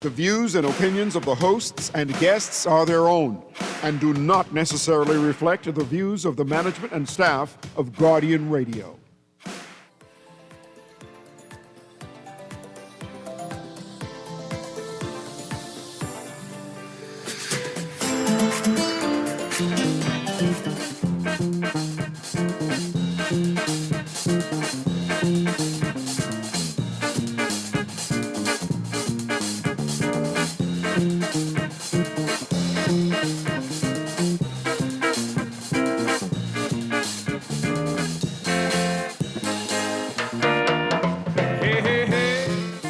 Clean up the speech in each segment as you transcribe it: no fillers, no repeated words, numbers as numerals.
The views and opinions of the hosts and guests are their own and do not necessarily reflect the views of the management and staff of Guardian Radio.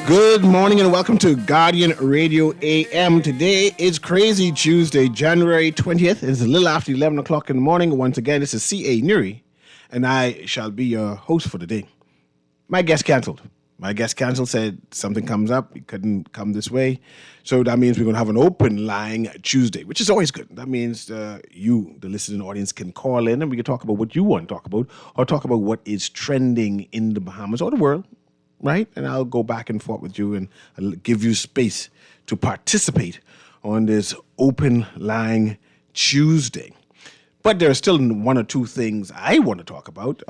Good morning and welcome to Guardian Radio AM. Today is Crazy Tuesday, January 20th. It's a little after 11 o'clock in the morning. Once again, this is C.A. Newry, and I shall be your host for the day. My guest canceled. Said something comes up. He couldn't come this way. So that means we're going to have an open line Tuesday, which is always good. That means you, the listening audience, can call in and we can talk about what you want to talk about or talk about what is trending in the Bahamas or the world. Right? And I'll go back and forth with you and I'll give you space to participate on this open line Tuesday. But there are still one or two things I want to talk about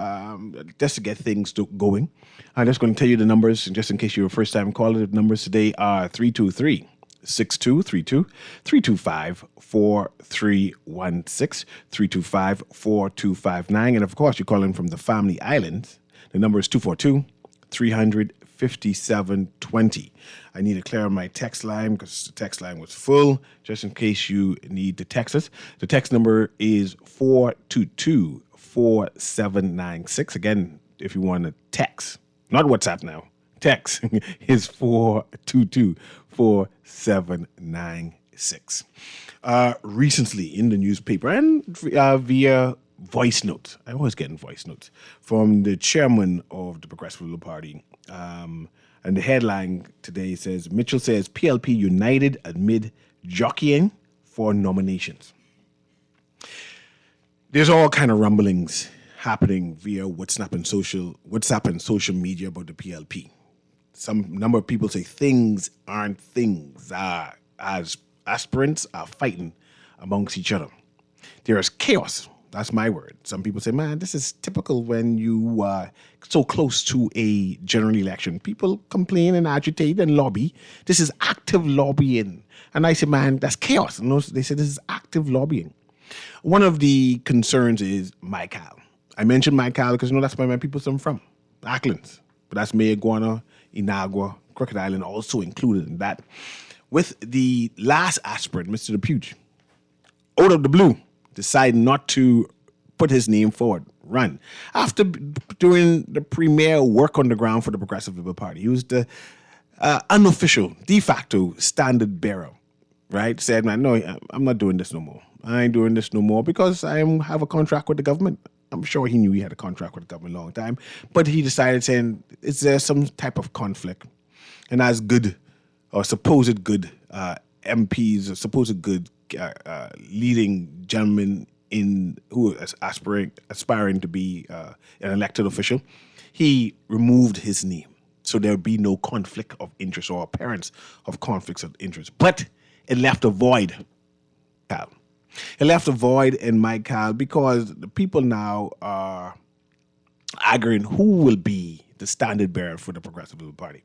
just to get things going. I'm just going to tell you the numbers, and just in case you're a first-time caller. The numbers today are 323-6232, 325-4316, 325-4259. And, of course, you're calling from the Family Islands. The number is 242-357-20. I need to clear my text line because the text line was full, just in case you need to text us. The text number is 422-4796. Again, if you want to text, not WhatsApp now, text is 422-4796. Recently in the newspaper and via voice notes. I always get voice notes from the chairman of the Progressive Liberal Party. And the headline today says, Mitchell says PLP united amid jockeying for nominations. There's all kind of rumblings happening via WhatsApp and social media about the PLP. Some number of people say things aren't things, as aspirants are fighting amongst each other. There is chaos. That's my word. Some people say, man, this is typical when you are so close to a general election. People complain and agitate and lobby. This is active lobbying. And I say, man, that's chaos. And they say this is active lobbying. One of the concerns is Michael. I mentioned Michael because, that's where my people are from, Acklands. But that's Mayaguana, Inagua, Crooked Island also included in that. With the last aspirant, Mr. DePuge, out of the blue, decided not to put his name forward, run. After doing the premier work on the ground for the Progressive Liberal Party, he was the unofficial, de facto standard bearer, right? Said, man, no, I'm not doing this no more. I ain't doing this no more because I have a contract with the government. I'm sure he knew he had a contract with the government a long time, but he decided saying, is there some type of conflict? And as good or supposed good MPs or supposed good leading gentleman who is aspiring to be an elected official, he removed his name. So there would be no conflict of interest or appearance of conflicts of interest. But it left a void, Cal. It left a void in my Cal because the people now are arguing who will be the standard bearer for the Progressive Liberal Party.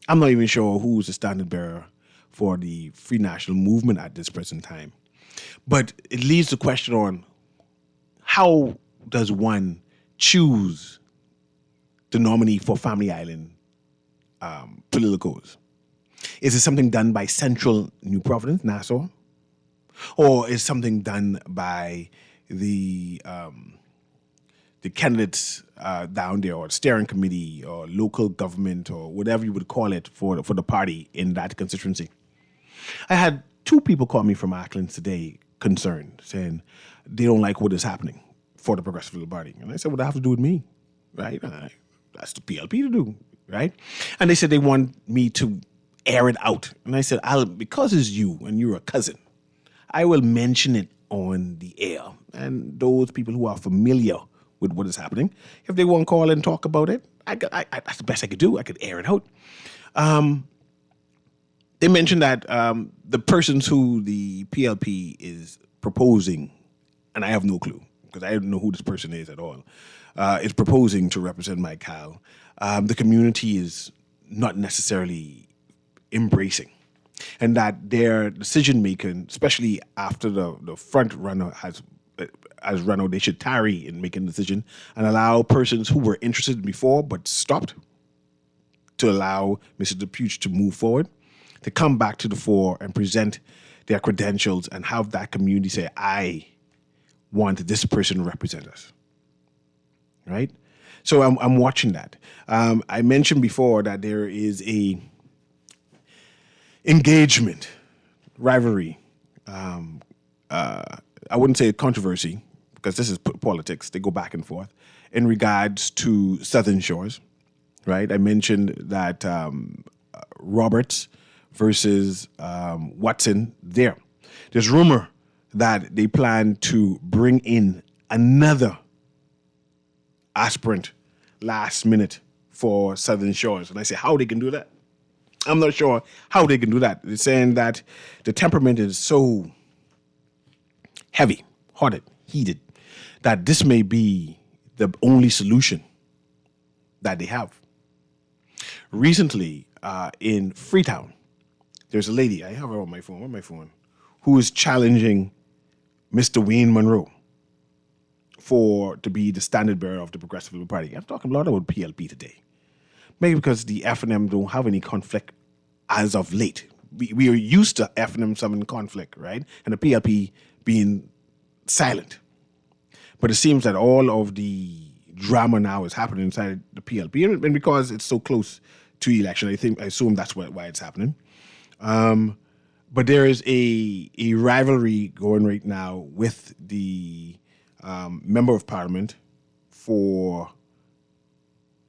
I'm not even sure who's the standard bearer for the Free National Movement at this present time. But it leaves the question on how does one choose the nominee for Family Island politicals? Is it something done by Central New Providence, Nassau? Or is something done by the candidates down there, or steering committee, or local government, or whatever you would call it for the party in that constituency? I had two people call me from Acklands today concerned, saying they don't like what is happening for the Progressive Liberal Party. And I said, well, that have to do with me, right? That's the PLP to do, right? And they said they want me to air it out. And I said, because it's you and you're a cousin, I will mention it on the air. And those people who are familiar with what is happening, if they want to call and talk about it, that's the best I could do. I could air it out. they mentioned that the persons who the PLP is proposing, and I have no clue because I don't know who this person is at all, is proposing to represent Mike Kyle. The community is not necessarily embracing, and that their decision making, especially after the front runner has run out, they should tarry in making a decision and allow persons who were interested before but stopped to allow Mr. Depuch to move forward, to come back to the fore and present their credentials and have that community say, I want this person to represent us. Right? So I'm watching that. I mentioned before that there is a engagement, rivalry. I wouldn't say a controversy because this is politics. They go back and forth in regards to Southern Shores. Right? I mentioned that Roberts versus Watson there. There's rumor that they plan to bring in another aspirant last minute for Southern Shores. And I say, how they can do that? I'm not sure how they can do that. They're saying that the temperament is so heavy, hearted, heated, that this may be the only solution that they have. Recently, in Freetown, there's a lady, I have her on my phone, who is challenging Mr. Wayne Monroe to be the standard bearer of the Progressive Liberal Party. I'm talking a lot about PLP today. Maybe because the F&M don't have any conflict as of late. We are used to F&M some conflict, right? And the PLP being silent. But it seems that all of the drama now is happening inside the PLP. And because it's so close to election, I assume that's why it's happening. But there is a rivalry going right now with the member of parliament for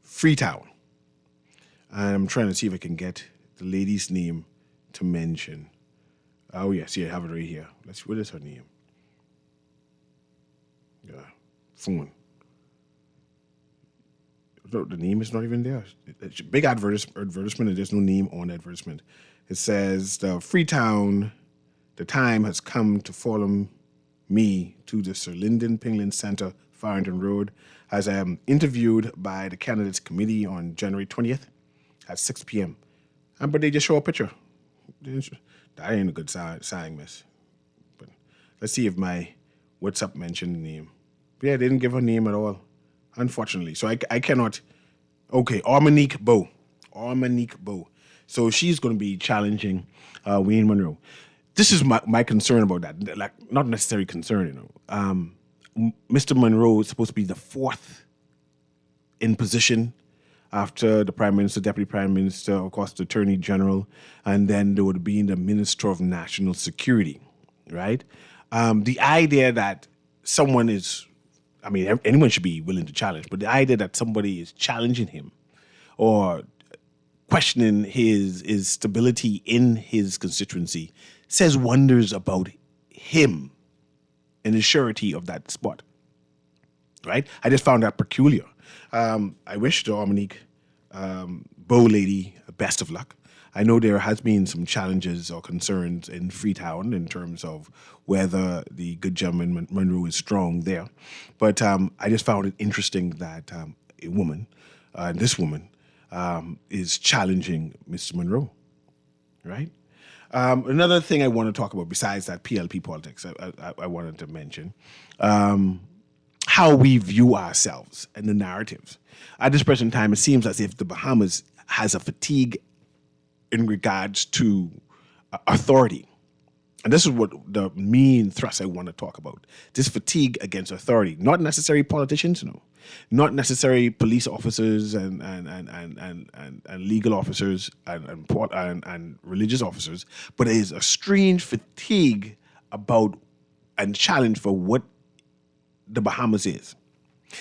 Freetown. And I'm trying to see if I can get the lady's name to mention. Oh, yes, I have it right here. What is her name? Yeah, phone. No, the name is not even there. It's a big advertisement, and there's no name on the advertisement. It says, the Freetown, the time has come to follow me to the Sir Lyndon Pingland Center, Farrington Road, as I am interviewed by the candidates committee on January 20th at 6 p.m. But they just show a picture. That ain't a good sign, miss. But let's see if my WhatsApp mentioned the name. But yeah, they didn't give her name at all, unfortunately. So I cannot. Okay, Armonique Bow. So she's going to be challenging Wayne Monroe. This is my concern about that. Like, not necessarily concern, Mr. Monroe is supposed to be the fourth in position after the Prime Minister, Deputy Prime Minister, of course, the Attorney General, and then there would be the Minister of National Security, right? The idea that someone is, anyone should be willing to challenge, but the idea that somebody is challenging him or questioning his stability in his constituency says wonders about him and the surety of that spot, right? I just found that peculiar. I wish the Dominique Bow lady best of luck. I know there has been some challenges or concerns in Freetown in terms of whether the good gentleman Monroe is strong there. But I just found it interesting that a woman, this woman, is challenging Mr. Monroe, right? Another thing I want to talk about besides that PLP politics, I wanted to mention how we view ourselves and the narratives. At this present time, it seems as if the Bahamas has a fatigue in regards to authority. And this is what the main thrust I want to talk about. This fatigue against authority. Not necessarily politicians, no. Not necessarily police officers and legal officers and religious officers, but it is a strange fatigue about and challenge for what the Bahamas is.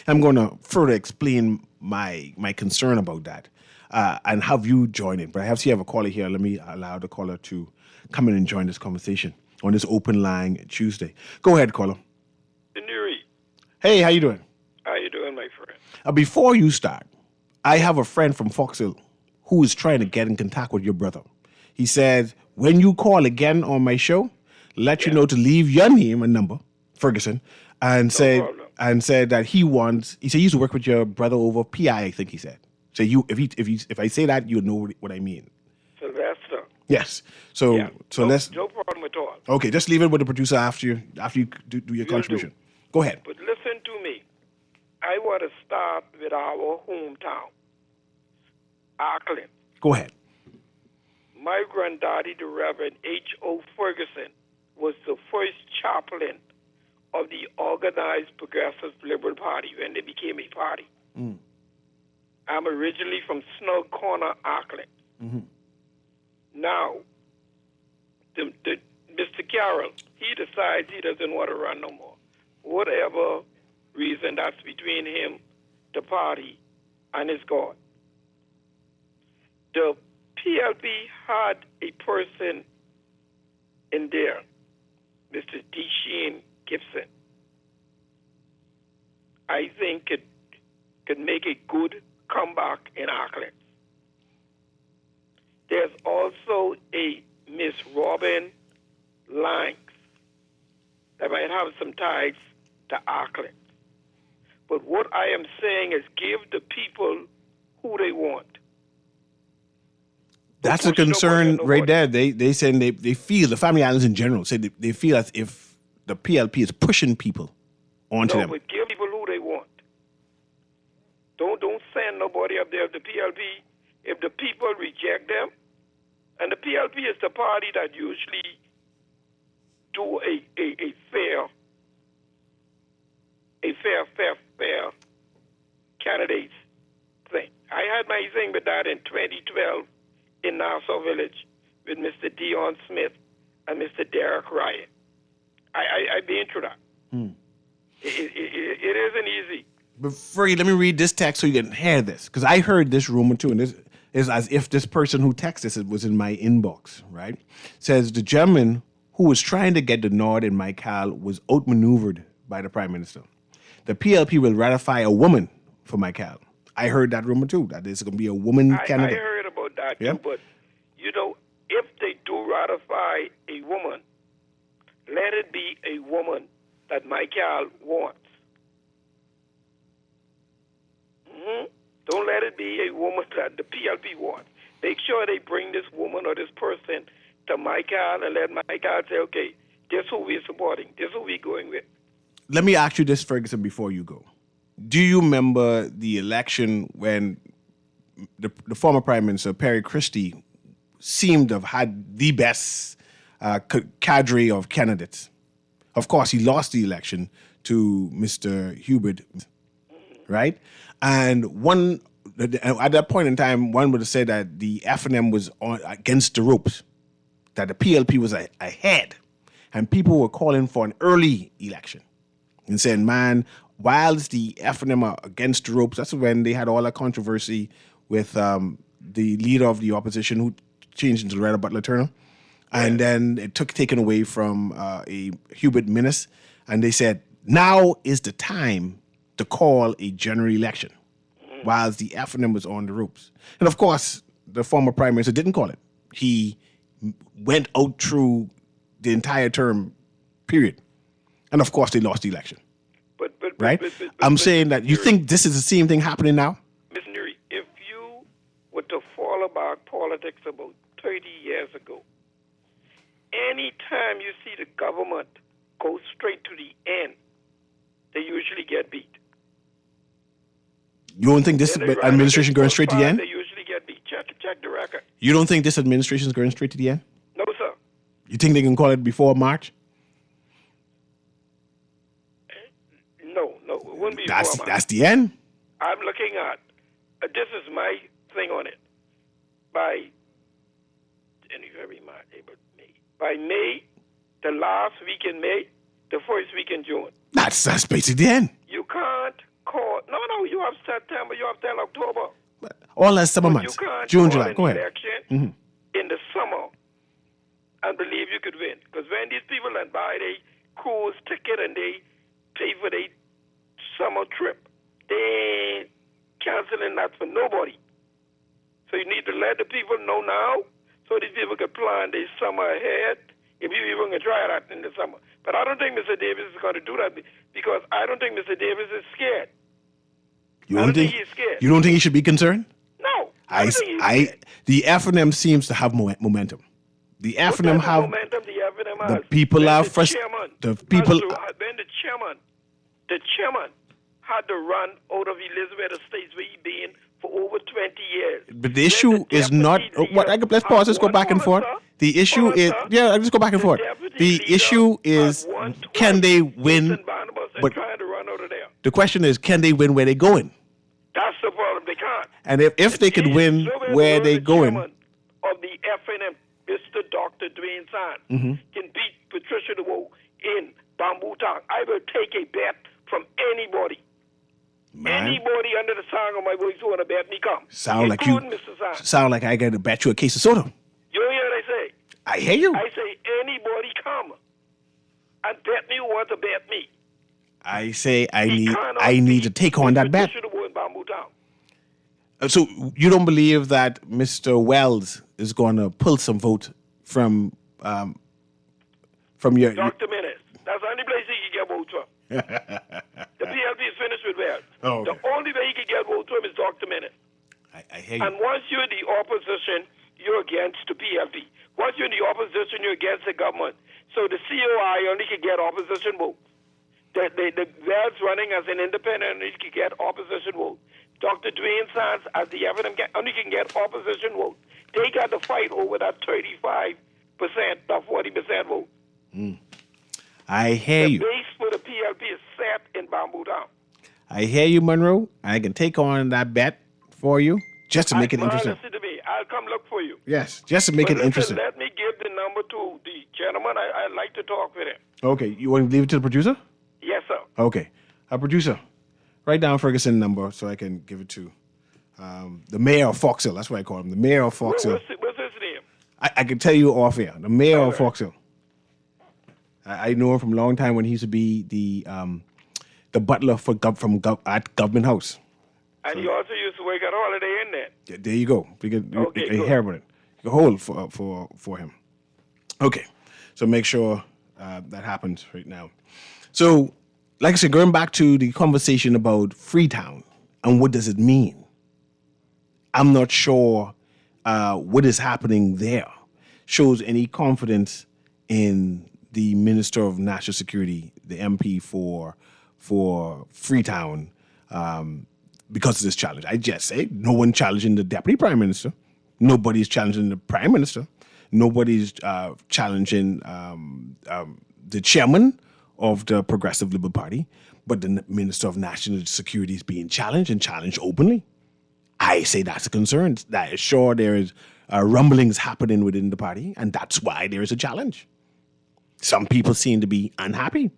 I'm going to further explain my concern about that and have you join in. But I have a caller here. Let me allow the caller to come in and join this conversation on this open line Tuesday. Go ahead, caller. Newry. Hey, how you doing? How you doing, my friend? Before you start, I have a friend from Fox Hill who is trying to get in contact with your brother. He said When you call again on my show, let you know to leave your name and number, Ferguson, and said that he said he used to work with your brother over PI, I think he said. So if I say that, you'll know what I mean. Sylvester. Yes. So let's. No problem at all. Okay, just leave it with the producer after you do your contribution. Go ahead. But listen to me. I want to start with our hometown, Auckland. Go ahead. My granddaddy, the Reverend H.O. Ferguson, was the first chaplain of the organized Progressive Liberal Party when they became a party. I'm originally from Snug Corner, Auckland. Now, Mr. Carroll, he decides he doesn't want to run no more. Whatever reason, that's between him, the party, and his God. The PLP had a person in there, Mr. D. Sheen Gibson. I think could make a good comeback in Auckland. There's also a Miss Robin Langs that might have some ties to Auckland. But what I am saying is give the people who they want. That's a concern right there. They say they feel, the family islands in general, say they feel as if the PLP is pushing people onto them. No, but give people who they want. Don't send nobody up there. The PLP, if the people reject them, and the PLP is the party that usually do a fair candidates thing. I had my thing with that in 2012 in Nassau Village with Mr. Dion Smith and Mr. Derek Ryan. I've been through that. It isn't easy. But Fergie, let me read this text so you can hear this, because I heard this rumor too, and this is as if this person who texted this was in my inbox, right? Says the gentleman who was trying to get the nod in my call was outmaneuvered by the Prime Minister. The PLP will ratify a woman for my call. I heard that rumor too, that there's going to be a woman candidate. I heard about that too, but if they do ratify a woman, let it be a woman that Michael wants. Don't let it be a woman that the PLP wants. Make sure they bring this woman or this person to Michael and let Michael say, okay, this is who we're supporting. This is who we're going with. Let me ask you this, Ferguson, before you go. Do you remember the election when the former Prime Minister, Perry Christie, seemed to have had the best cadre of candidates? Of course, he lost the election to Mr. Hubert, right? And at that point in time, one would have said that the FNM was against the ropes, that the PLP was ahead, and people were calling for an early election and saying, man, whilst the FNM are against the ropes, that's when they had all that controversy with the leader of the opposition who changed into Loretta Butler Turner. And then it taken away from a Hubert Minnis. And they said, now is the time to call a general election, whilst the FNM was on the ropes. And of course, the former Prime Minister didn't call it. He went out through the entire term, period. And of course, they lost the election. But I'm saying that you think this is the same thing happening now? Ms. Newry, if you were to fall about politics about 30 years ago, any time you see the government go straight to the end, they usually get beat. You don't think this administration going straight to the end? They usually get beat. Check the record. You don't think this administration is going straight to the end? No, sir. You think they can call it before March? No, it wouldn't be that's before March. That's the end? I'm looking at, this is my thing on it. By January, March, April, May. By May, the last week in May, the first week in June. That's basically the end. You can't call. No, you have September, you have till October. All that summer months. June, July. Go ahead. Election in the summer and believe you could win. Because when these people that buy their cruise ticket and they pay for their summer trip, they ain't canceling that for nobody. So you need to let the people know now so these people could plan their summer ahead. If you even can try that in the summer. But I don't think Mr. Davis is going to do that because I don't think Mr. Davis is scared. You I don't don't think he's scared. you don't think he should be concerned? No. I don't think he's scared. The F&M seems to have momentum. The F&M What type have of momentum the F&M the has? people When are the frustrated. chairman The people. when the chairman had to run out of Elizabeth Estates where he been for over 20 years. But the issue is not. Let's pause. Let's go back and forth. The issue is. Yeah, let's go back and forth. The issue is, can they win? But trying to run out of there. the question is, can they win where they're going? That's the problem. They can't. And if they could win where they're going, of the FNM, Mr. Dr. Dwayne Sands, can beat Patricia DeWoe in Bamboo Town, I will take a bet from anybody. man, Anybody under the sound of my voice who want to bet me come. sound like including Mr. Sands. sound like I got to bet you a case of soda. You hear what I say? I hear you. I say anybody come and bet me who want to bet me. I say I He need cannot to take on that bet. Patricia DeWoe in Bamboo Town. So you don't believe that Mr. Wells is going to pull some vote from your Dr. Menace. That's the only place he can get votes from. The PLP is finished with Wells. Oh, okay. The only way he can get votes from is Dr. Menace. I hear you. And once you're in the opposition, you're against the PLP. Once you're in the opposition, you're against the government. So the COI only can get opposition votes. The Wells running as an independent only can get opposition votes. Dr. Dwayne Sands as the evidence only can get opposition votes. They got to fight over that 35%, that 40% vote. I hear The you. base for the PLP is set in Bamboo Town. I hear you, Monroe. I can take on that bet for you just to make it interesting. Listen to me. I'll come look for you. Yes, just to make But it listen, interesting. let me give the number to the gentleman. I'd like to talk with him. Okay, you want to leave it to the producer? Yes, sir. Okay, producer, write down Ferguson's number so I can give it to the mayor of Foxhill. That's what I call him, the mayor of Foxhill. What's his name? I can tell you off air, the mayor All of right. Foxhill. I know him from a long time when he used to be the butler at Government House. And he also used to work at Holiday Inn there. There you go. You can Okay, good. hear about it. You can hold for him. Okay, so make sure that happens right now. So, like I said, going back to the conversation about Freetown and what does it mean? I'm not sure what is happening there shows any confidence in the Minister of National Security, the MP for Freetown, because of this challenge. I just say no one challenging the Deputy Prime Minister. Nobody's challenging the Prime Minister. Nobody's challenging the chairman of the Progressive Liberal Party, but the Minister of National Security is being challenged and challenged openly. I say that's a concern. That is sure there is rumblings happening within the party, and that's why there is a challenge. Some people seem to be unhappy.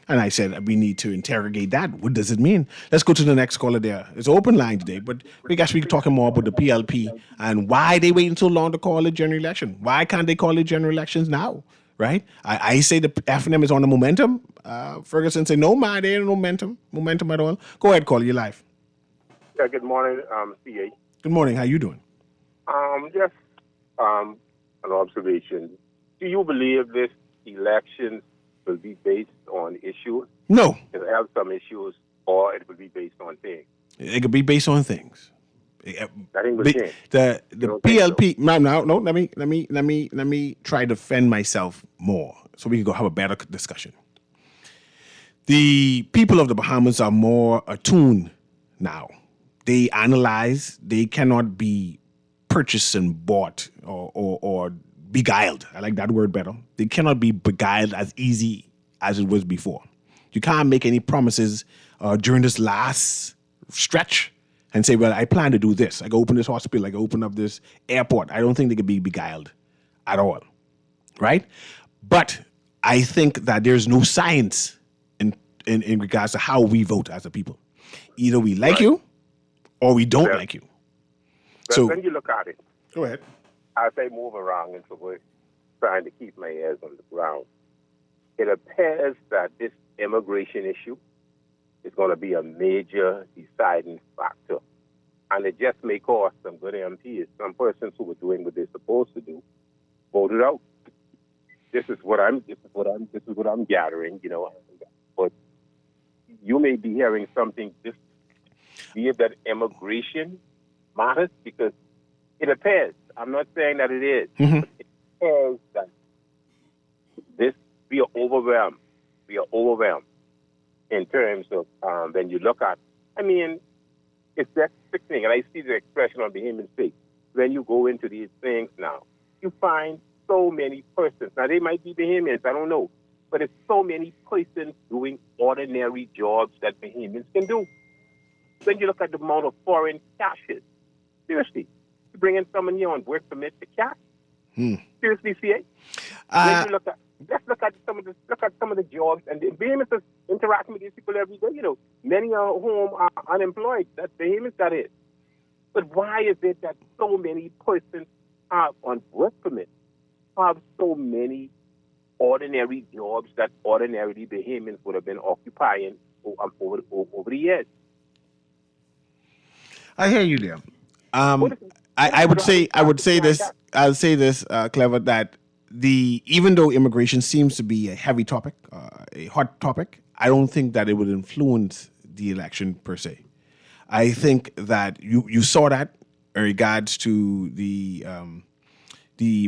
And I said, we need to interrogate that. What does it mean? Let's go to the next caller there. It's an open line today, but we guess we're talking more about the PLP and why they waiting so long to call it general election. Why can't they call it general elections now, right? I say the FNM is on the momentum. Ferguson say, no, man, there ain't no momentum at all. Go ahead, call you live. Yeah, good morning, CA. Good morning. How you doing? Just an observation. Do you believe this election will be based on issues? No. It'll have some issues, or it will be based on things. It could be based on things. That ain't gonna change. The don't think PLP. No. Let me try to defend myself more so we can go have a better discussion. The people of the Bahamas are more attuned now. They analyze. They cannot be purchased and bought or beguiled. I like that word better. They cannot be beguiled as easy as it was before. You can't make any promises during this last stretch and say, well, I plan to do this. I can open this hospital. I can open up this airport. I don't think they could be beguiled at all, right? But I think that there's no science in regards to how we vote as a people. Either we like you or we don't like you. But So when you look at it, go ahead. as I move around and so forth, trying to keep my ears on the ground, it appears that this immigration issue is going to be a major deciding factor and it just may cost some good MPs, some persons who were doing what they're supposed to do, voted out. This is what I'm gathering, But you may be hearing something this year that immigration matters because it appears. I'm not saying that it is, but it appears that we are overwhelmed. We are overwhelmed in terms of when you look at. I mean, it's that thing, and I see the expression on the human face. When you go into these things now, you find so many persons. Now, they might be Bahamians, I don't know. But it's so many persons doing ordinary jobs that Bahamians can do. When you look at the amount of foreign cashes, seriously, you bring in someone here on work permit to cash? Seriously, CA? When you let's look at some of the jobs, and the Bahamians are interacting with these people every day. Many are home are unemployed. That's Bahamians, that is. But why is it that so many persons are on work permit? Have so many ordinary jobs that ordinarily Bahamians would have been occupying over the years. I hear you there. I would say this, Clever, that even though immigration seems to be a heavy topic, a hot topic, I don't think that it would influence the election per se. I think that you saw that in regards to the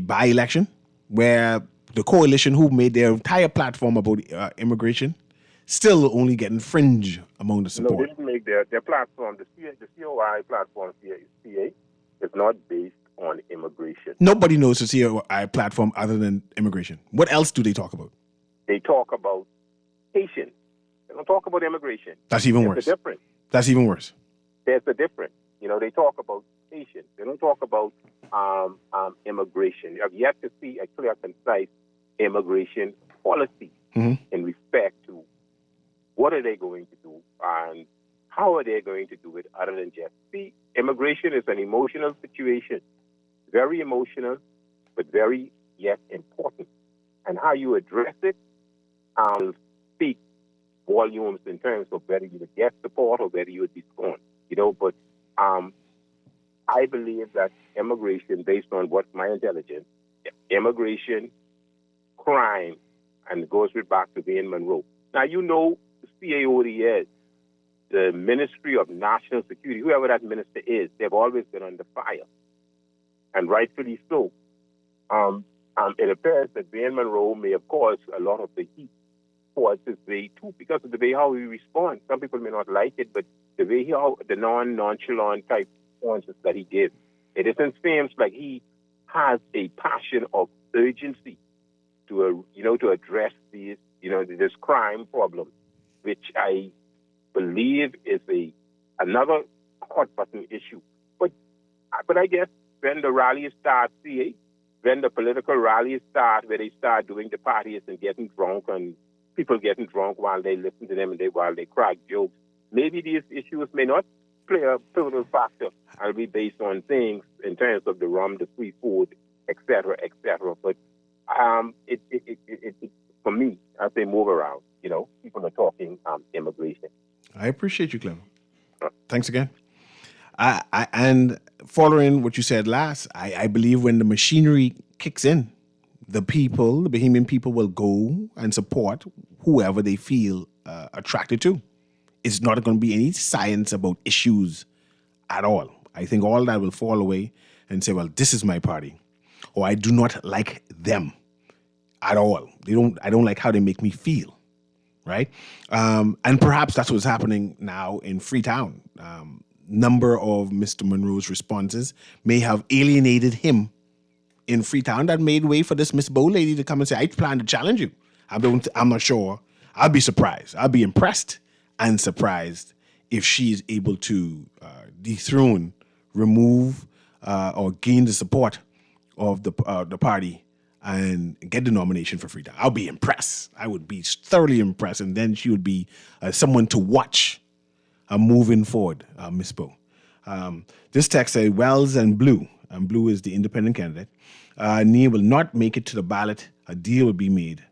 by-election, where the coalition who made their entire platform about immigration still only getting fringe among the support. No, they didn't make their platform. The COI platform, CA, is not based on immigration. Nobody knows the COI platform other than immigration. What else do they talk about? They talk about Haitians. They don't talk about immigration. That's even worse. There's a difference. That's even worse. There's a difference. They talk about Haitians. They don't talk about immigration. You have yet to see a clear, concise immigration policy in respect to what are they going to do and how are they going to do it other than just see. Immigration is an emotional situation, very emotional, but very yet important. And how you address it speak volumes in terms of whether you would get support or whether you would be scorned. But I believe that immigration, based on what's my intelligence, immigration, crime, and it goes right back to Wayne Monroe. Now, the CAODS, the Ministry of National Security, whoever that minister is, they've always been under fire, and rightfully so. It appears that Wayne Monroe may have caused a lot of the heat towards his way too, because of the way how he responds. Some people may not like it, but the way the nonchalant type responses that he gives, it seems like he has a passion of urgency to address this crime problem, which I believe is another hot button issue. But I guess when the rallies start, when the political rallies start, where they start doing the parties and getting drunk and people getting drunk while they listen to them and while they crack jokes, maybe these issues may not play a pivotal factor. I'll be based on things in terms of the rum, the free food, et cetera, et cetera. But for me, as they move around, people are talking immigration. I appreciate you, Clem. Thanks again. And following what you said last, I believe when the machinery kicks in, the Bahamian people will go and support whoever they feel attracted to. It's not going to be any science about issues at all. I think all that will fall away and say, well, this is my party, or I do not like them at all. I don't like how they make me feel, right? And perhaps that's what's happening now in Freetown. Number of Mr. Monroe's responses may have alienated him in Freetown that made way for this Miss Bow lady to come and say, I plan to challenge you. I'm not sure. I'll be surprised. I'll be impressed and surprised if she's able to dethrone, remove, or gain the support of the party and get the nomination for Freetown. I'll be impressed. I would be thoroughly impressed, and then she would be someone to watch moving forward, Miss Bow. This text says, Wells and Blue is the independent candidate, Neil will not make it to the ballot. A deal will be made.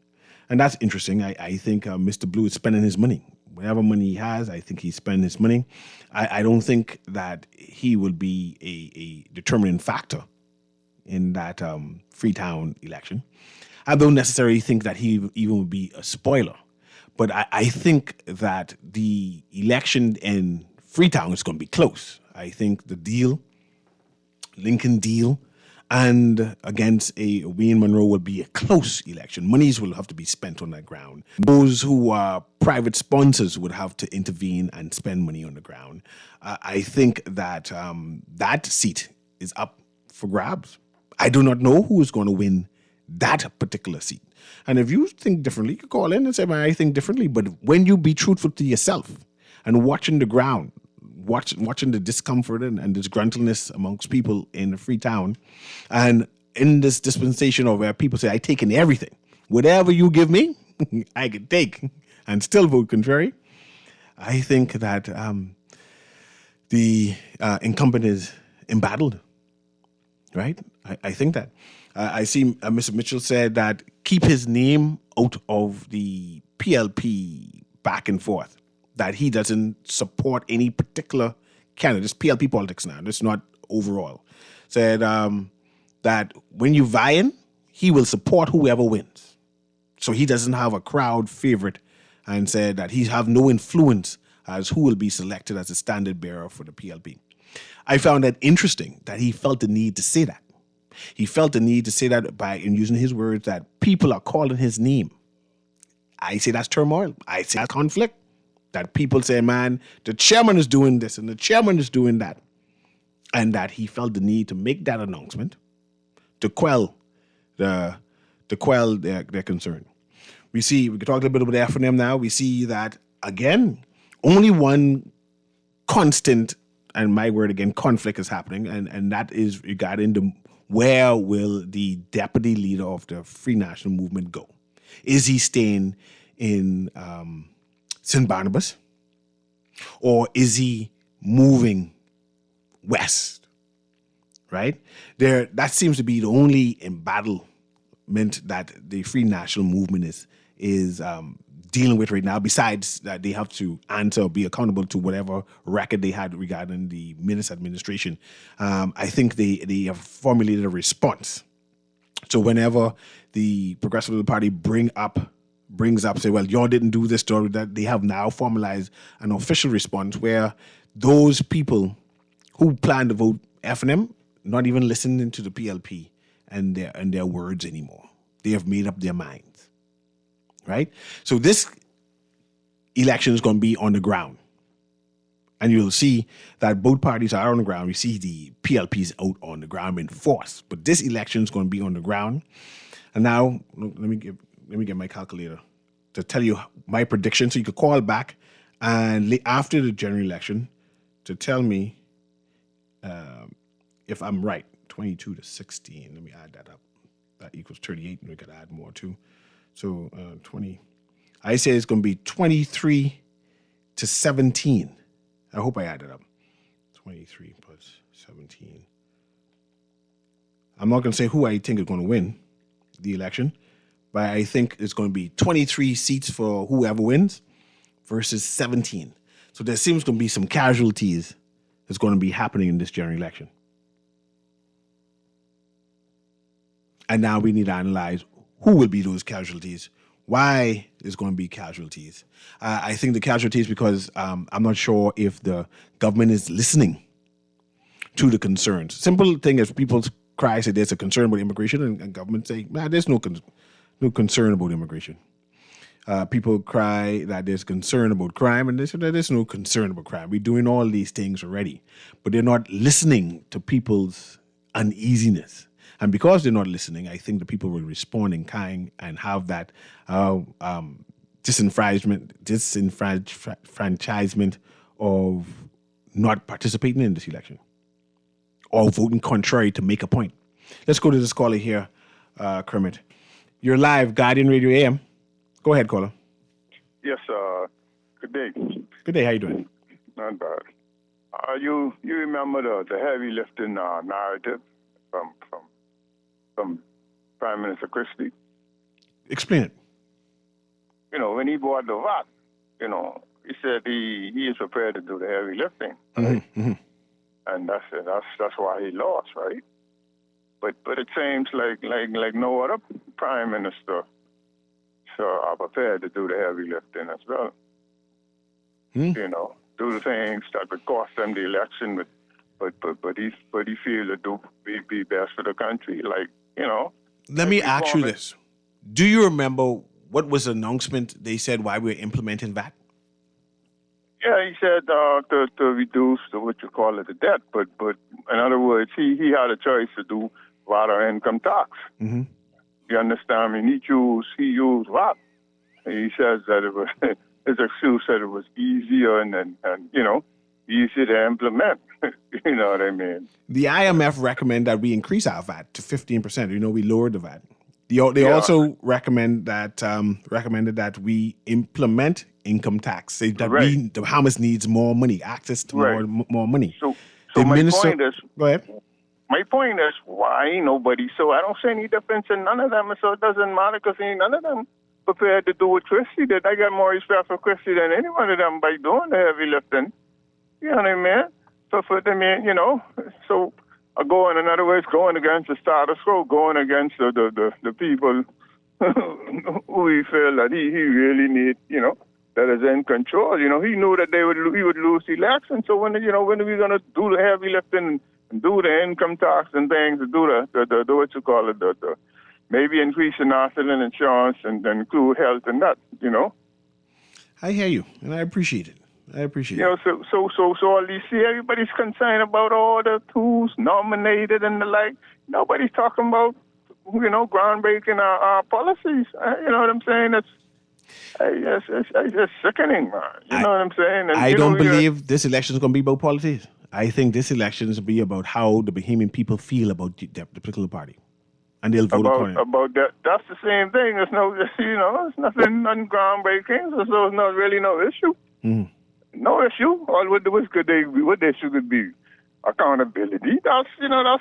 And that's interesting. I think Mr. Blue is spending his money. Whatever money he has, I think he spent his money. I don't think that he will be a determining factor in that Freetown election. I don't necessarily think that he even would be a spoiler. But I think that the election in Freetown is going to be close. I think the deal, Lincoln deal, and against a Wayne Monroe will be a close election. Monies will have to be spent on that ground. Those who are private sponsors would have to intervene and spend money on the ground. I think that that seat is up for grabs. I do not know who is going to win that particular seat. And if you think differently, you can call in and say, man, I think differently. But when you be truthful to yourself and watching the ground, watching the discomfort and disgruntledness amongst people in the Freetown, and in this dispensation of where people say, I take in everything. Whatever you give me, I can take and still vote contrary. I think that the incumbent is embattled, right? I think that. I see Mr. Mitchell said that keep his name out of the PLP back and forth, that he doesn't support any particular candidate. It's PLP politics now. It's not overall. Said that when you vie in, he will support whoever wins. So he doesn't have a crowd favorite, and said that he have no influence as who will be selected as the standard bearer for the PLP. I found that interesting that he felt the need to say that. He felt the need to say that by in using his words that people are calling his name. I say that's turmoil. I say that's conflict. That people say, man, the chairman is doing this and the chairman is doing that. And that he felt the need to make that announcement to quell their concern. We can talk a little bit about the F&M now. We see that, again, only one constant, and my word again, conflict is happening, and that is regarding the where will the deputy leader of the Free National Movement go? Is he staying in St. Barnabas? Or is he moving west? Right? That seems to be the only embattlement that the Free National Movement is dealing with right now, besides that they have to answer or be accountable to whatever record they had regarding the Minnis administration. I think they have formulated a response. So whenever the Progressive Party brings up, say, well, y'all didn't do this or that, they have now formalized an official response where those people who plan to vote F&M not even listening to the PLP and their words anymore. They have made up their minds. Right? So this election is going to be on the ground. And you'll see that both parties are on the ground. We see the PLPs out on the ground in force. But this election is going to be on the ground. And now, let me get my calculator to tell you my prediction. So you could call back and after the general election to tell me if I'm right. 22 to 16. Let me add that up. That equals 38. And we could add more too. So 20, I say it's going to be 23 to 17. I hope I added up. 23 plus 17. I'm not going to say who I think is going to win the election, but I think it's going to be 23 seats for whoever wins versus 17. So there seems to be some casualties that's going to be happening in this general election. And now we need to analyze who will be those casualties? Why is going to be casualties? I think the casualties because I'm not sure if the government is listening to the concerns. Simple thing is people cry, say there's a concern about immigration, and government say, man, there's no concern about immigration. People cry that there's concern about crime, and they say that there's no concern about crime. We're doing all these things already, but they're not listening to people's uneasiness. And because they're not listening, I think the people will respond in kind and have that disenfranchisement of not participating in this election or voting contrary to make a point. Let's go to this caller here, Kermit. You're live, Guardian Radio AM. Go ahead, caller. Yes, good day. Good day. How you doing? Not bad. You remember the heavy lifting narrative from Prime Minister Christie? Explain it. When he bought the VAT, he said he is prepared to do the heavy lifting, right? And that's why he lost, right? But it seems like no other prime minister are prepared to do the heavy lifting as well. You know, do the things that would cost them the election, but he feels it do be best for the country. Like, you know. Let me ask you this: do you remember what was the announcement they said why we were implementing VAT? Yeah, he said to reduce what you call it, the debt. But in other words, he had a choice to do VAT or income tax. You understand? I mean, he used VAT. He says that it was his excuse said it was easier and you know, easy to implement. You know what I mean? The IMF recommend that we increase our VAT to 15%. You know, we lowered the VAT. They also recommended that we implement income tax. Say that the Bahamas needs more money, access to more money. So the my minister, point is, go ahead. My point is, why ain't nobody? So I don't see any difference in none of them. So it doesn't matter because ain't none of them prepared to do what Christie did. I got more respect for Christie than any one of them by doing the heavy lifting. You know what I mean? So for them, you know, so in other words, going against the status quo, going against the people who we feel that he really need, you know, that is in control. You know, he knew that he would lose the election. So when are we going to do the heavy lifting and do the income tax and things, do the what you call it, the maybe increasing accident insurance and include health and that, you know? I hear you, and I appreciate it. You know, so all these, see, everybody's concerned about all the who's nominated and the like. Nobody's talking about, you know, groundbreaking our policies. You know what I'm saying? It's sickening, man. You know what I'm saying? And, I don't believe this election is going to be about politics. I think this election is going to be about how the Bahamian people feel about the particular party. And they'll vote accordingly. About that. That's the same thing. There's no, you know, it's nothing groundbreaking. So it's not really no issue. No issue. All what the issue could be accountability. That's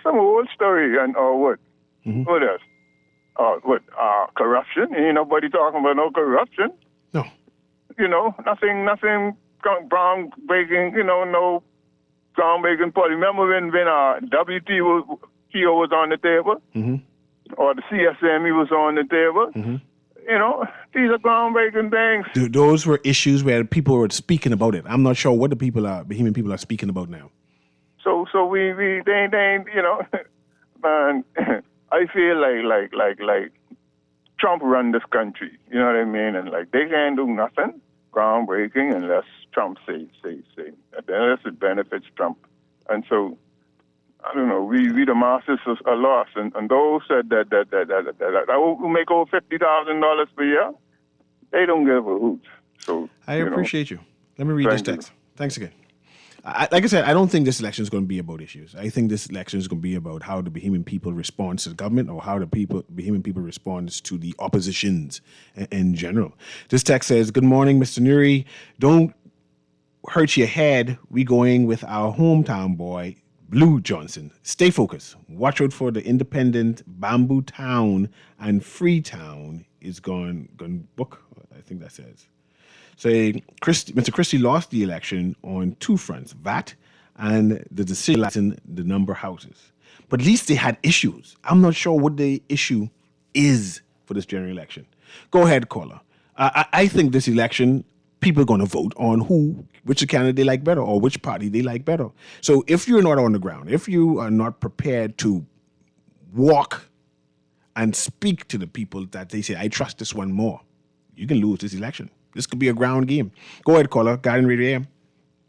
some old story and or what? What else? Corruption? Ain't nobody talking about no corruption. No. You know, nothing groundbreaking. You know, no groundbreaking policy. Remember when WTO was on the table, or the CSME was on the table. You know, these are groundbreaking things. Those were issues where people were speaking about it. I'm not sure what the Bahamian people are speaking about now. So they ain't, you know, man. I feel like Trump run this country. You know what I mean? And like they can't do nothing groundbreaking unless Trump say. Unless it benefits Trump. And so I don't know. We the masses are lost, and those said that who make over $50,000 per year, they don't give a hoot. So I appreciate you. Let me read this text. Thanks again. Like I said, I don't think this election is going to be about issues. I think this election is going to be about how the Bahamian people respond to the government, or how the Bahamian people respond to the oppositions in general. This text says, "Good morning, Mr. Newry. Don't hurt your head. We going with our hometown boy, Blue Johnson. Stay focused. Watch out for the independent Bamboo Town and Freetown is going book." I think that says. Say, Mr. Christie lost the election on two fronts, VAT and the decision the number of houses. But at least they had issues. I'm not sure what the issue is for this general election. Go ahead, caller. I think this election, people are going to vote on which candidate they like better or which party they like better. So if you're not on the ground, if you are not prepared to walk and speak to the people that they say, I trust this one more, you can lose this election. This could be a ground game. Go ahead, caller. Guardian Radio AM.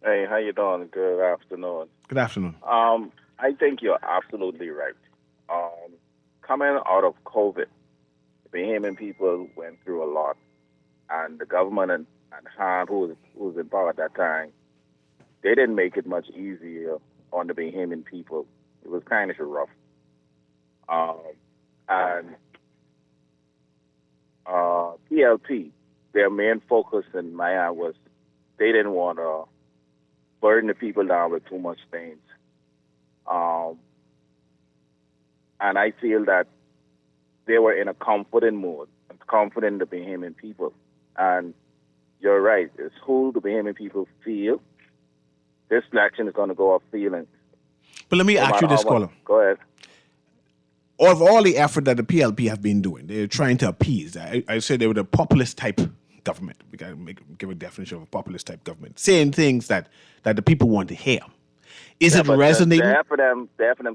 Hey, how you doing? Good afternoon. Good afternoon. I think you're absolutely right. Coming out of COVID, the Bahamian people went through a lot, and the government and Han, who was in power at that time, they didn't make it much easier on the Bahamian people. It was kind of rough. And PLP, their main focus in my eye was they didn't want to burden the people down with too much things. And I feel that they were in a comforting mood, confident in the Bahamian people. And you're right. It's who the Bahamian people feel. This election is going to go off feelings. But let me ask you this, caller. Go ahead. Of all the effort that the PLP have been doing, they're trying to appease. I said they were the populist type government. We got to give a definition of a populist type government, saying things that the people want to hear. Is it resonating? They're for them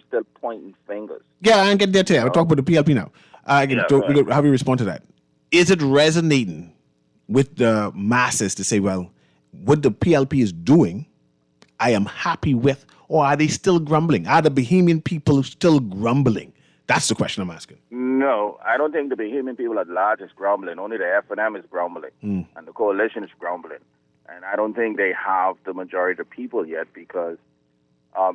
still pointing fingers. Yeah, I get there today. I'll talk about the PLP now. We'll have you respond to that. Is it resonating with the masses to say, well, what the PLP is doing, I am happy with, or are they still grumbling? Are the Bahamian people still grumbling? That's the question I'm asking. No, I don't think the Bahamian people at large is grumbling. Only the F&M is grumbling, and the coalition is grumbling. And I don't think they have the majority of the people yet because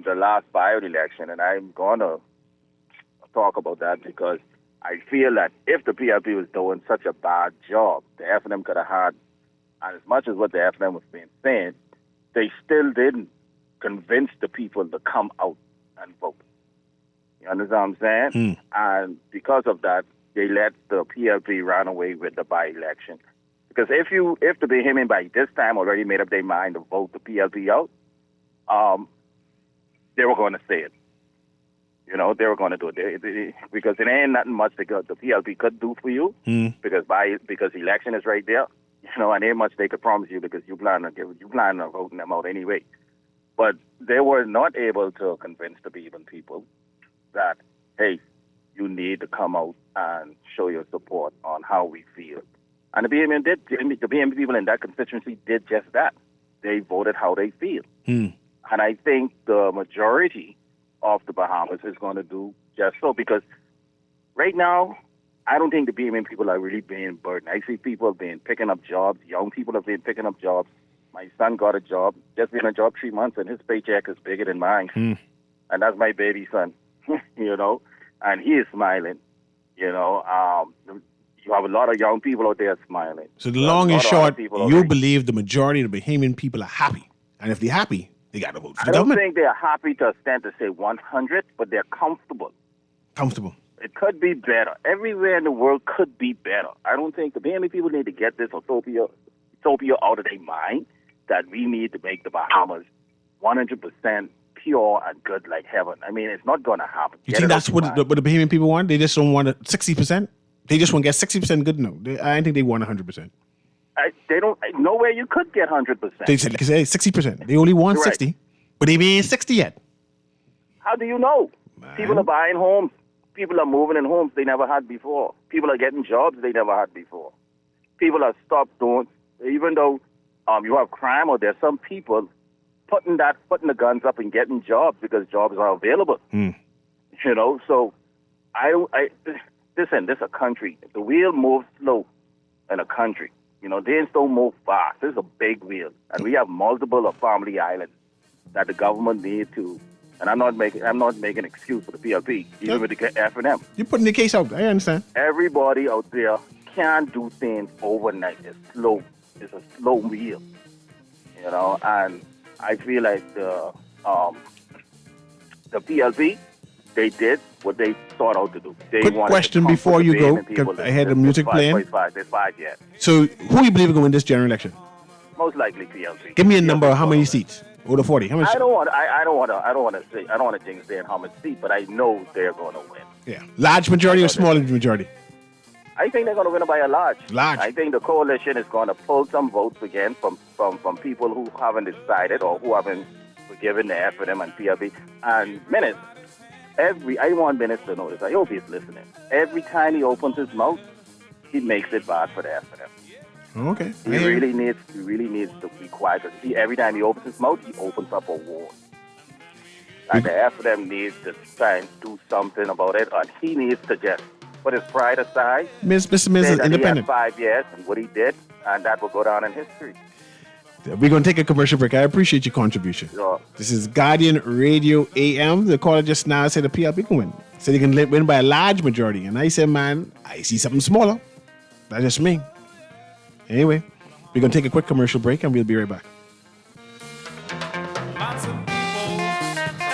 the last by-election, and I'm going to talk about that because I feel that if the PLP was doing such a bad job, the F&M could have had, and as much as what the F&M was being saying, they still didn't convince the people to come out and vote. You understand what I'm saying? And because of that, they let the PLP run away with the by-election. Because if the Bahamian by this time already made up their mind to vote the PLP out, they were going to say it. You know, they were going to do it because it ain't nothing much the PLP could do for you because election is right there. You know, and ain't much they could promise you because you plan on voting them out anyway. But they were not able to convince the people that, hey, you need to come out and show your support on how we feel. And the BMP people in that constituency did just that. They voted how they feel. And I think the majority of the Bahamas is going to do just so because right now, I don't think the BMP people are really being burdened. I see people picking up jobs. Young people have been picking up jobs. My son got a job, just been a job 3 months, and his paycheck is bigger than mine. And that's my baby son, you know, and he is smiling, you know. You have a lot of young people out there smiling. So the long and short, you believe the majority of the Bahamian people are happy. And if they're happy, they got to vote for the government. I don't think they're happy to a extent to say 100, but they're comfortable. Comfortable. It could be better. Everywhere in the world could be better. I don't think the Bahamian people need to get this utopia out of their mind that we need to make the Bahamas 100% pure and good like heaven. I mean, it's not going to happen. You think that's what the Bahamian people want? They just don't want 60%? They just want to get 60% good? No. I think they want 100%. They don't. Nowhere you could get 100%. They said 60%. They only want 60, but they ain't 60 yet. How do you know? Man. People are buying homes. People are moving in homes they never had before. People are getting jobs they never had before. People are stopped doing, even though you have crime or there's some people putting the guns up and getting jobs because jobs are available. You know, so listen, this is a country. The wheel moves slow in a country. You know, things don't move fast. This is a big wheel. And we have multiple family islands that the government need to. And I'm not making an excuse for the PLP, even with the F&M. You're putting the case out. I understand. Everybody out there can't do things overnight. It's slow. It's a slow wheel. You know, and I feel like the PLP, they did what they sought out to do. Quick question before you go, because I had the music playing. There's 5 yet. So who you believe will win this general election? Most likely PLP. Give me a number of how many seats? Over 40. How much? I don't want to jinx saying how much seats, but I know they're going to win. Yeah, large majority or small majority? I think they're going to win by a large. Large. I think the coalition is going to pull some votes again from people who haven't decided or who haven't forgiven the F&M and PLP. And Menace, I want Menace to know this. I hope he's listening. Every time he opens his mouth, he makes it bad for the F&M. Okay. He really needs to be quiet because every time he opens his mouth, he opens up a war. And the F&M needs to try and do something about it, and he needs to just put his pride aside. Mr. Independent. He had 5 years and what he did, and that will go down in history. We're going to take a commercial break. I appreciate your contribution. Sure. This is Guardian Radio AM. The caller just now said the PLP can win. Said he can win by a large majority. And I said, man, I see something smaller. That's just me. Anyway, we're going to take a quick commercial break and we'll be right back. Lots of people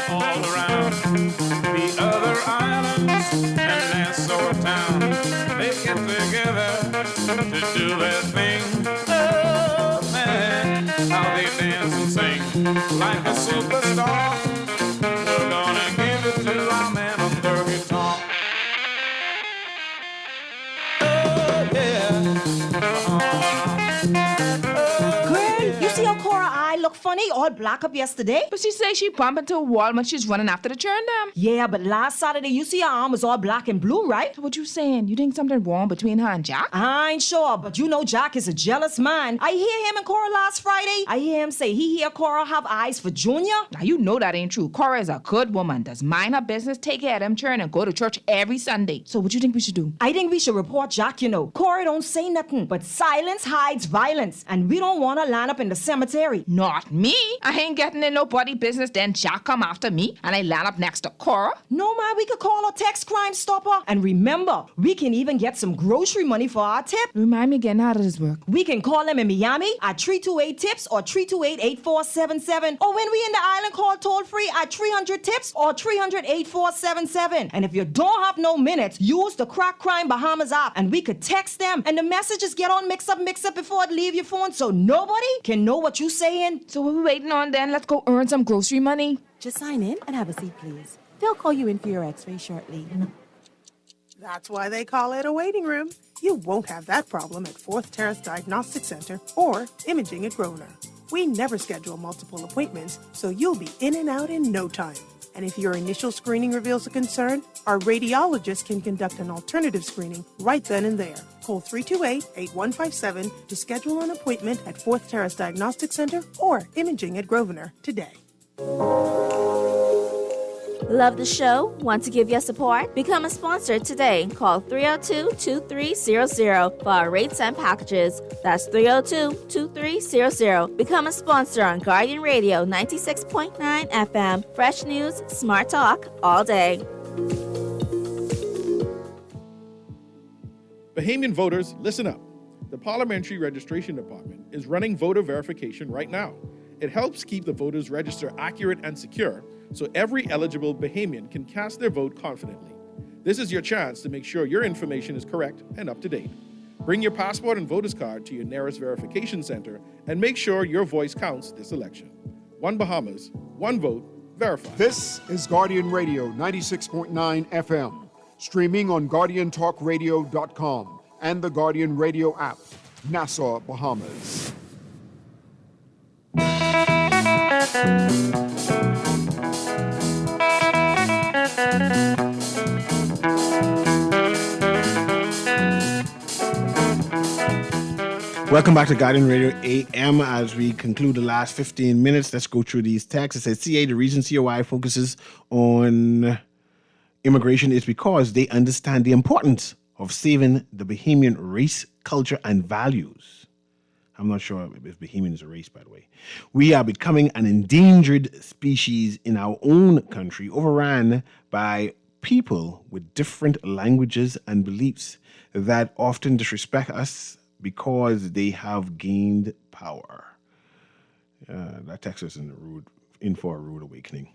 all around the other islands and Nassau town. They get together to do their thing. Oh, like a superstar. We're gonna give it to our man on the guitar. Oh, yeah. Girl, you see how Cora eye look funny, all black up yesterday? But she say she bumped into a wall when she's running after the churn them. Yeah, but last Saturday you see her arm was all black and blue, right? So what you saying? You think something wrong between her and Jack? I ain't sure, but you know Jack is a jealous man. I hear him and Cora last Friday. I hear him say he hear Cora have eyes for Junior. Now you know that ain't true. Cora is a good woman, does mind her business, take care of them churn, and go to church every Sunday. So what you think we should do? I think we should report Jack, you know. Cora don't say nothing, but silence hides violence, and we don't want to line up in the cemetery. Not me. I ain't getting in nobody business. Then Jack come after me, and I land up next to Cora. No, man, we could call a text crime stopper. And remember, we can even get some grocery money for our tip. Remind me again, how does this work? We can call them in Miami at 328-TIPS or 328-8477. Or when we in the island, call toll-free at 300-TIPS or 300-8477. And if you don't have no minutes, use the Crack Crime Bahamas app and we could text them. And the messages get on mix up before it leave your phone so nobody can know what you saying. So what we waiting on then? Let's go earn some grocery money. Just sign in and have a seat, please. They'll call you in for your x-ray shortly. That's why they call it a waiting room. You won't have that problem at Fourth Terrace Diagnostic Center or Imaging at Grosvenor. We never schedule multiple appointments, so you'll be in and out in no time. And if your initial screening reveals a concern, our radiologist can conduct an alternative screening right then and there. Call 328-8157 to schedule an appointment at Fourth Terrace Diagnostic Center or Imaging at Grosvenor today. Love the show? Want to give your support? Become a sponsor today. Call 302-2300 for our rates and packages. That's 302-2300. Become a sponsor on Guardian Radio 96.9 FM. Fresh news, smart talk, all day. Bahamian voters, listen up. The Parliamentary Registration Department is running voter verification right now. It helps keep the voters' register accurate and secure, so every eligible Bahamian can cast their vote confidently. This is your chance to make sure your information is correct and up to date. Bring your passport and voter's card to your nearest verification center and make sure your voice counts this election. One Bahamas, one vote, verified. This is Guardian Radio 96.9 FM, streaming on GuardianTalkRadio.com and the Guardian Radio app, Nassau, Bahamas. Welcome back to Guardian Radio AM. As we conclude the last 15 minutes, let's go through these texts. It says, CA, the reason COI focuses on immigration is because they understand the importance of saving the Bahamian race, culture, and values. I'm not sure if Bahamian is a race, by the way. We are becoming an endangered species in our own country, overrun by people with different languages and beliefs that often disrespect us because they have gained power. That text is in for a rude awakening.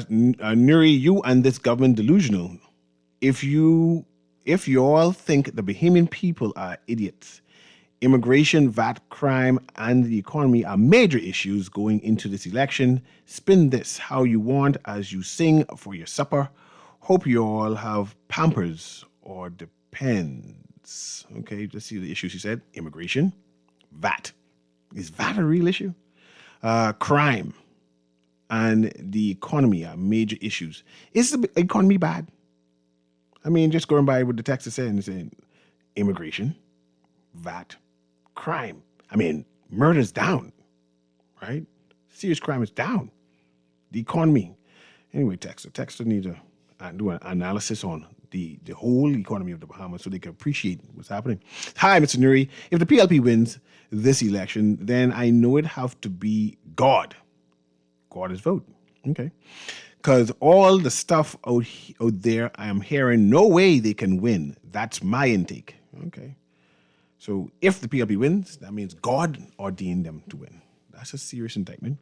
Newry, you and this government delusional. If you all think the Bahamian people are idiots, immigration, VAT, crime, and the economy are major issues going into this election. Spin this how you want as you sing for your supper. Hope you all have Pampers or Depends. Okay, let's see the issues he said. Immigration, VAT. Is VAT a real issue? Crime and the economy are major issues. Is the economy bad? I mean, just going by what the text is saying immigration, VAT, crime. I mean, murder's down, right? Serious crime is down. The economy. Anyway, Texter need to do an analysis on the whole economy of the Bahamas so they can appreciate what's happening. Hi, Mr. Newry. If the PLP wins this election, then I know it have to be God. God is vote. Okay. Because all the stuff out there I am hearing, no way they can win. That's my intake. Okay. So if the PLP wins, that means God ordained them to win. That's a serious indictment.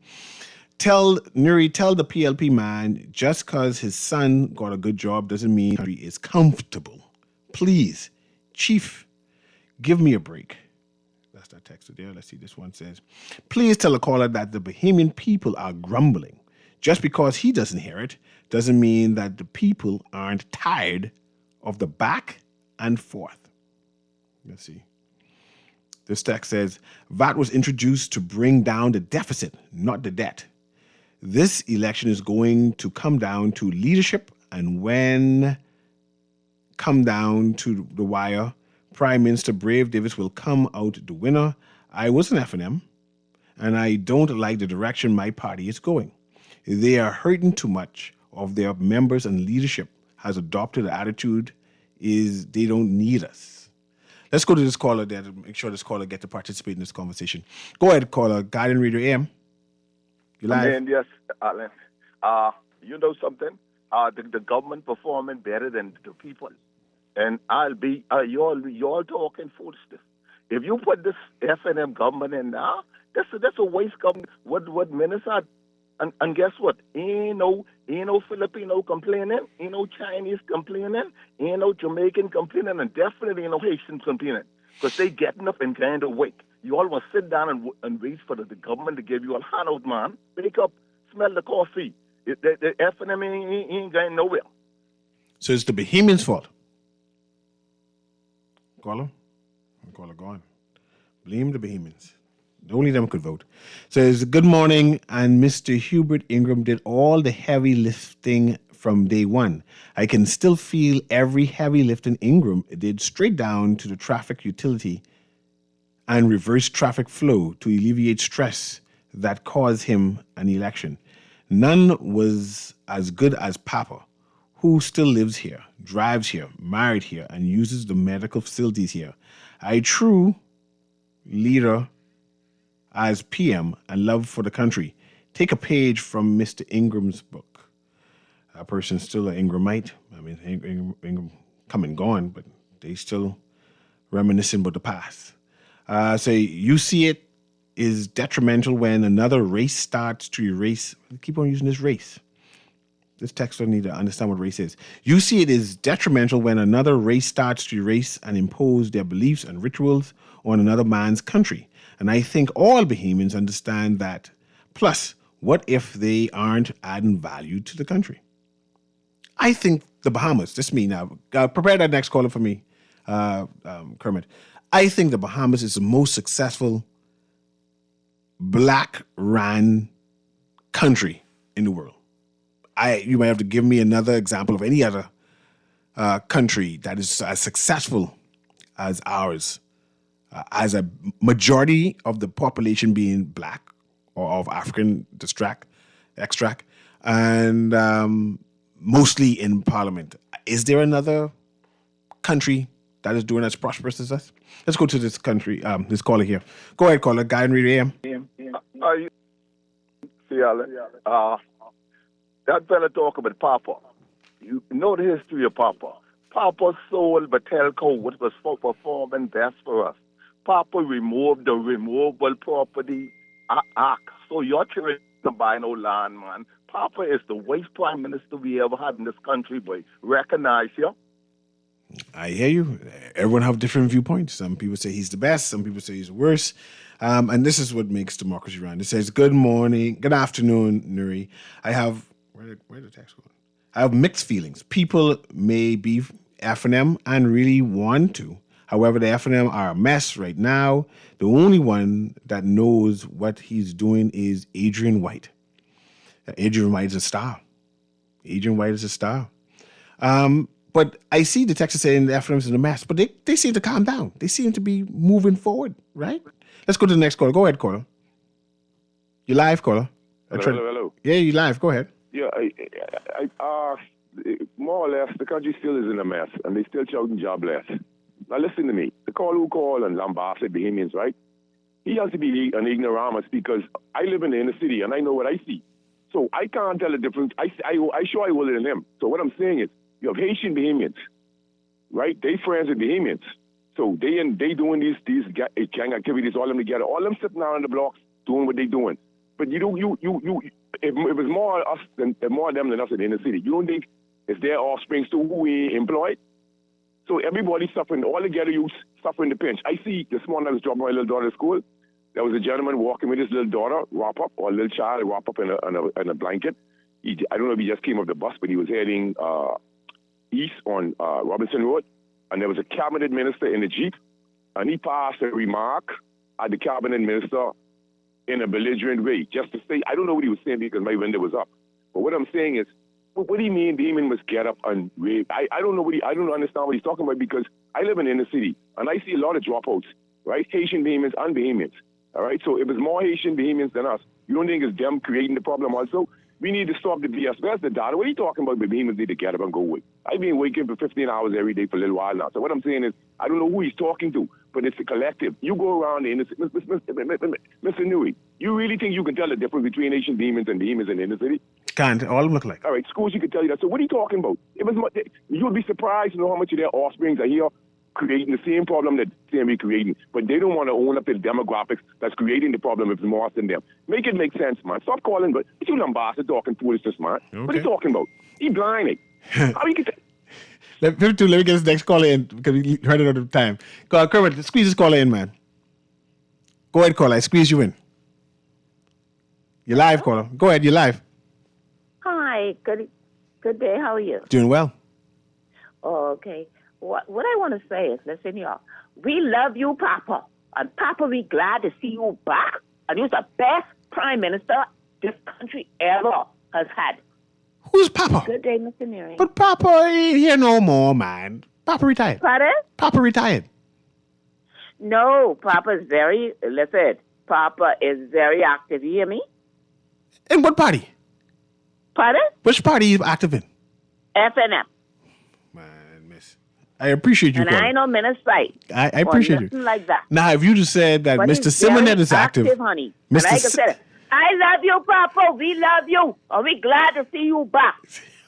Tell Newry, tell the PLP man, just because his son got a good job doesn't mean he is comfortable. Please, Chief, give me a break. That's that text there. Let's see. This one says, please tell the caller that the Bahamian people are grumbling. Just because he doesn't hear it doesn't mean that the people aren't tired of the back and forth. Let's see. This text says, VAT was introduced to bring down the deficit, not the debt. This election is going to come down to leadership, and when come down to the wire, Prime Minister Brave Davis will come out the winner. I was an F&M, and I don't like the direction my party is going. They are hurting too much of their members, and leadership has adopted the attitude is they don't need us. Let's go to this caller there to make sure this caller get to participate in this conversation. Go ahead, caller. Guardian Radio AM. You live? Yes, Alan. You know something? The government performing better than the people. And I'll be, you all talking foolishly. If you put this F&M government in now, that's a waste government. What minister? And guess what? Ain't no Filipino complaining, ain't no Chinese complaining, ain't no Jamaican complaining, and definitely ain't no Haitian complaining. Because they getting up and kind of wake. You all want to sit down and wait for the government to give you a handout, man. Wake up, smell the coffee. The F&M ain't going nowhere. So it's the Bahamians' fault. Caller? Caller gone. Blame the Bahamians. Only them could vote. Says, good morning, and Mr. Hubert Ingram did all the heavy lifting from day one. I can still feel every heavy lifting Ingram did straight down to the traffic utility and reverse traffic flow to alleviate stress that caused him an election. None was as good as Papa, who still lives here, drives here, married here, and uses the medical facilities here. A true leader as PM and love for the country. Take a page from Mr. Ingram's book. A person's still an Ingramite. I mean, Ingram come and gone, but they still reminiscing about the past. Say, you see it is detrimental when another race starts to erase. Keep on using this race. This text don't need to understand what race is. You see it is detrimental when another race starts to erase and impose their beliefs and rituals on another man's country. And I think all Bahamians understand that. Plus, what if they aren't adding value to the country? I think the Bahamas, this is me now, prepare that next caller for me, Kermit. I think the Bahamas is the most successful black-ran country in the world. You might have to give me another example of any other country that is as successful as ours, as a majority of the population being black or of African extract, and mostly in parliament. Is there another country that is doing as prosperous as us? Let's go to this country, this caller here. Go ahead, caller. Guy in Radio AM. See, Alan, that fella talk about Papa. You know the history of Papa. Papa sold Batelco, which was for performing best for us. Papa removed the Removable Property Act. So you're trying to buy no land, man. Papa is the worst prime minister we ever had in this country, boy. Recognize you. I hear you. Everyone have different viewpoints. Some people say he's the best. Some people say he's the worst. And this is what makes democracy run. It says, good afternoon, Newry. I have, where the text go? I have mixed feelings. People may be F&M and really want to. However, the F&M are a mess right now. The only one that knows what he's doing is Adrian White. Adrian White is a star. Adrian White is a star. But I see the text saying the F&M is a mess, but they seem to calm down. They seem to be moving forward, right? Let's go to the next caller. Go ahead, caller. You live, caller? Hello. Yeah, you live. Go ahead. Yeah, more or less, the country still is in a mess, and they still shouting jobless. Now listen to me. The caller who called and lambasted Bahamians, right? He has to be an ignoramus because I live in the inner city and I know what I see. So I can't tell the difference. I sure I will than him. So what I'm saying is, you have Haitian Bahamians, right? They friends with Bahamians. So they doing these gang activities, all them together, all them sitting down on the blocks doing what they doing. But if it was more us than more them than us in the inner city, you don't think it's their offspring too who we employed? So everybody's suffering. All the ghetto youths suffering the pinch. I see this morning I was dropping my little daughter to school. There was a gentleman walking with his little daughter, wrap up, or a little child, wrap up in a blanket. I don't know if he just came off the bus, but he was heading east on Robinson Road. And there was a cabinet minister in the Jeep. And he passed a remark at the cabinet minister in a belligerent way, just to say, I don't know what he was saying because my window was up. But what I'm saying is, what do you mean Beeman must get up and rave? I don't understand what he's talking about because I live in the inner city and I see a lot of dropouts, right? Haitian Bahamians and Bahamians, all right? So if it's more Haitian Bahamians than us, you don't think it's them creating the problem also? We need to stop the BS. Where's the data? What are you talking about? Bahamians need to get up and go away. I've been waking for 15 hours every day for a little while now. So what I'm saying is, I don't know who he's talking to, but it's a collective. You go around the inner city. Mr. Newry, you really think you can tell the difference between Haitian Bahamians and Bahamians in the inner city? Can't. All of them look like. All right, schools, you can tell you that. So what are you talking about? You would be surprised to know how much of their offsprings are here creating the same problem that CMB creating, but they don't want to own up to the demographics that's creating the problem if it's more than them. Make it make sense, man. Stop calling, but it's you Lambasa talking foolishness, man. Okay. What are you talking about? He blinded. How you get Let me get this next caller in because we heard it all the time. Kermit, squeeze this caller in, man. Go ahead, caller. I squeeze you in. You're live, caller. Go ahead, you're live. Hi, good day. How are you? Doing well. Oh, okay. What I want to say is, listen, y'all. We love you, Papa. And Papa, we glad to see you back. And you're the best prime minister this country ever has had. Who's Papa? Good day, Mr. Newry. But Papa ain't here no more, man. Papa retired. Pardon? Papa retired. No, Papa is very active. You hear me? In what party? Pardon? Which party are you active in? FNM. Man, miss. I appreciate you. And I ain't no minister. I appreciate you. Nothing like that. Now, if you just said that But Mr. he's Simonet very is active. honey. Mr. And like I said, I love you, Papa. We love you. And we glad to see you back.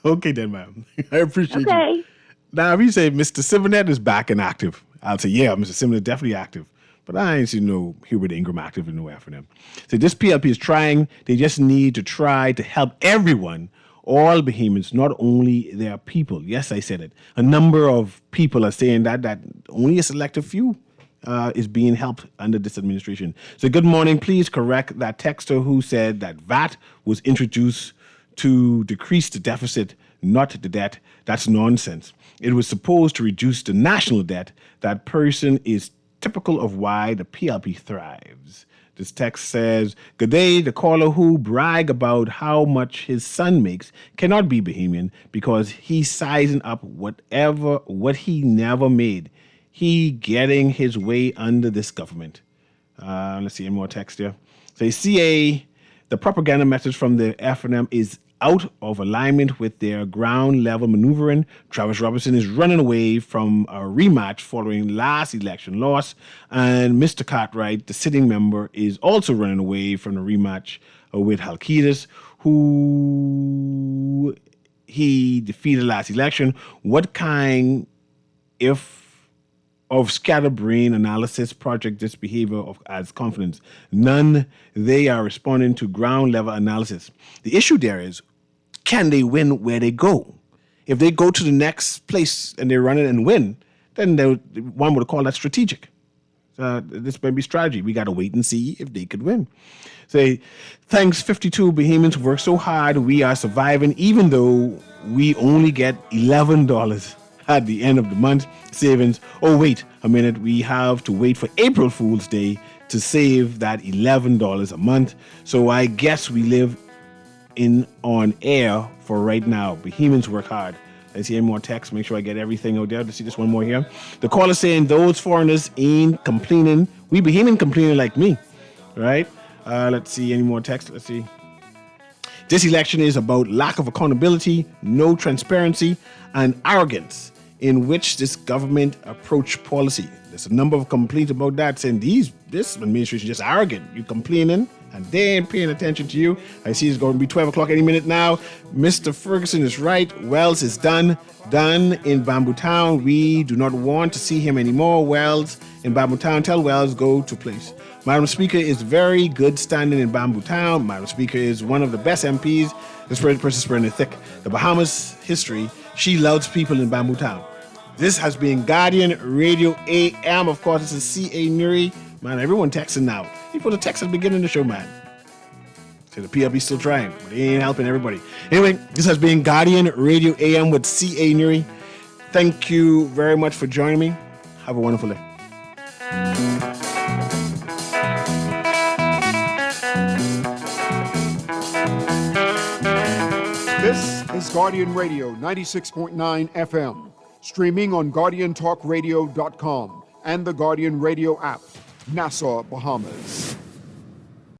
Okay, then, ma'am. I appreciate you. Okay. Now, if you say Mr. Simonet is back and active, I'll say, yeah, Mr. Simonet is definitely active. But I ain't seen no Hubert Ingram active in nowhere for them. So this PLP is trying. They just need to try to help everyone, all Bahamians, not only their people. Yes, I said it. A number of people are saying that only a selective few is being helped under this administration. So good morning. Please correct that texter who said that VAT was introduced to decrease the deficit, not the debt. That's nonsense. It was supposed to reduce the national debt. That person is typical of why the PLP thrives. This text says, good day, the caller who brag about how much his son makes cannot be Bahamian because he's sizing up what he never made. He getting his way under this government. Let's see, any more text here. So CA, the propaganda message from the FNM is out of alignment with their ground level maneuvering. Travis Robinson is running away from a rematch following last election loss. And Mr. Cartwright, the sitting member, is also running away from the rematch with Halkidas, who he defeated last election. What kind of scatterbrain analysis project this behavior as confidence? None. They are responding to ground level analysis. The issue there is, can they win where they go? If they go to the next place and they run it and win, then one would call that strategic. This may be strategy. We got to wait and see if they could win. Say, thanks 52 Bahamians work so hard. We are surviving even though we only get $11 at the end of the month savings. Oh, wait a minute. We have to wait for April Fool's Day to save that $11 a month. So I guess we live on air for right now. Bahamians work hard. Let's see any more text. Make sure I get everything out there. Let's see this one more here. The caller saying those foreigners ain't complaining. We Bahamian complaining like me, right? Let's see any more text. Let's see. This election is about lack of accountability, no transparency, and arrogance in which this government approach policy. There's a number of complaints about that, saying this administration is just arrogant. You complaining and they ain't paying attention to you. I see it's going to be 12 o'clock any minute now. Mr. Ferguson is right. Wells is done in Bamboo Town. We do not want to see him anymore. Wells in Bamboo Town. Tell Wells go to place. Madam Speaker is very good standing in Bamboo Town. Madam Speaker is one of the best MPs. This person spreading thick. The Bahamas history. She loves people in Bamboo Town. This has been Guardian Radio AM. Of course, this is CA Newry. Man, everyone texting now. People to text at the beginning of the show, man. So the PLP still trying, but they ain't helping everybody. Anyway, this has been Guardian Radio AM with CA Newry. Thank you very much for joining me. Have a wonderful day. This is Guardian Radio 96.9 FM, streaming on GuardianTalkRadio.com and the Guardian Radio app, Nassau, Bahamas.